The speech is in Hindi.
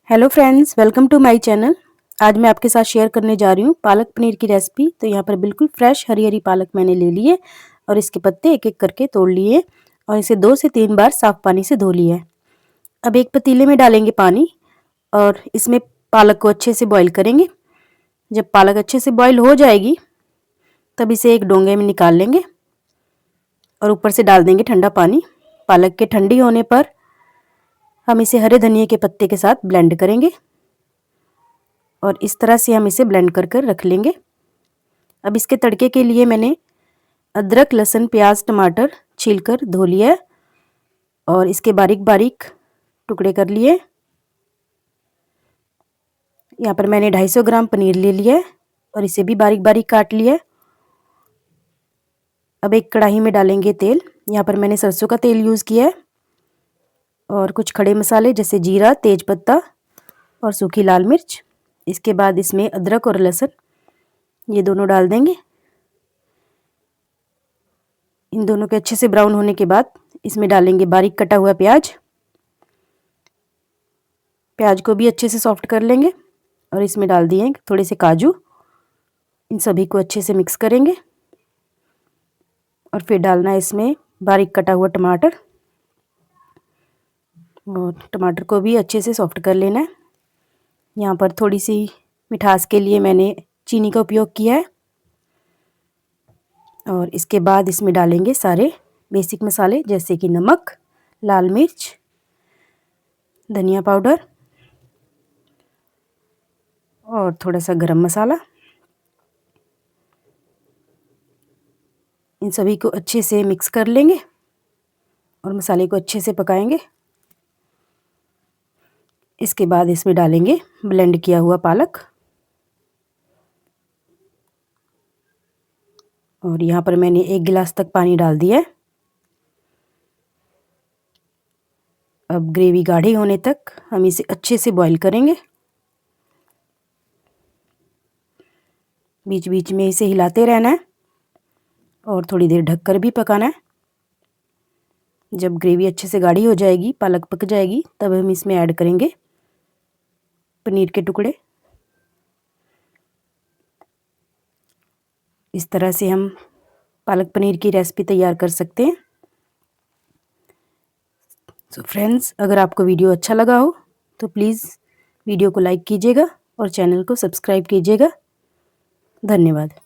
Hello friends, welcome to my channel. आज मैं आपके साथ शेयर करने जा रही हूँ पालक पनीर की रेसिपी। तो यहाँ पर बिल्कुल फ्रेश हरी हरी पालक मैंने ले ली है और इसके पत्ते एक एक करके तोड़ लिए और इसे 2 से 3 बार साफ़ पानी से धो लिया है। अब एक पतीले में डालेंगे पानी और इसमें पालक को अच्छे से बॉईल करेंगे। जब पालक अच्छे से बॉईल हो जाएगी तब इसे एक डोंगे में निकाल लेंगे और ऊपर से डाल देंगे ठंडा पानी। पालक के ठंडी होने पर हम इसे हरे धनिए के पत्ते के साथ ब्लेंड करेंगे और इस तरह से हम इसे ब्लेंड कर कर रख लेंगे। अब इसके तड़के के लिए मैंने अदरक, लहसुन, प्याज, टमाटर छीलकर धो लिया है और इसके बारीक बारीक टुकड़े कर लिए। यहाँ पर मैंने 250 ग्राम पनीर ले लिया है और इसे भी बारीक बारीक काट लिया है। अब एक कढ़ाई में डालेंगे तेल। यहाँ पर मैंने सरसों का तेल यूज़ किया है और कुछ खड़े मसाले जैसे जीरा, तेज़पत्ता और सूखी लाल मिर्च। इसके बाद इसमें अदरक और लहसुन ये दोनों डाल देंगे। इन दोनों के अच्छे से ब्राउन होने के बाद इसमें डालेंगे बारीक कटा हुआ प्याज। प्याज को भी अच्छे से सॉफ्ट कर लेंगे और इसमें डाल दिए थोड़े से काजू। इन सभी को अच्छे से मिक्स करेंगे और फिर डालना है इसमें बारीक कटा हुआ टमाटर और टमाटर को भी अच्छे से सॉफ्ट कर लेना है। यहाँ पर थोड़ी सी मिठास के लिए मैंने चीनी का उपयोग किया है और इसके बाद इसमें डालेंगे सारे बेसिक मसाले जैसे कि नमक, लाल मिर्च, धनिया पाउडर और थोड़ा सा गरम मसाला। इन सभी को अच्छे से मिक्स कर लेंगे और मसाले को अच्छे से पकाएंगे। इसके बाद इसमें डालेंगे ब्लेंड किया हुआ पालक और यहाँ पर मैंने 1 गिलास तक पानी डाल दिया है। अब ग्रेवी गाढ़ी होने तक हम इसे अच्छे से बॉईल करेंगे। बीच बीच में इसे हिलाते रहना है और थोड़ी देर ढककर भी पकाना है। जब ग्रेवी अच्छे से गाढ़ी हो जाएगी, पालक पक जाएगी, तब हम इसमें ऐड करेंगे पनीर के टुकड़े। इस तरह से हम पालक पनीर की रेसिपी तैयार कर सकते हैं। सो फ्रेंड्स, अगर आपको वीडियो अच्छा लगा हो तो प्लीज़ वीडियो को लाइक कीजिएगा और चैनल को सब्सक्राइब कीजिएगा। धन्यवाद।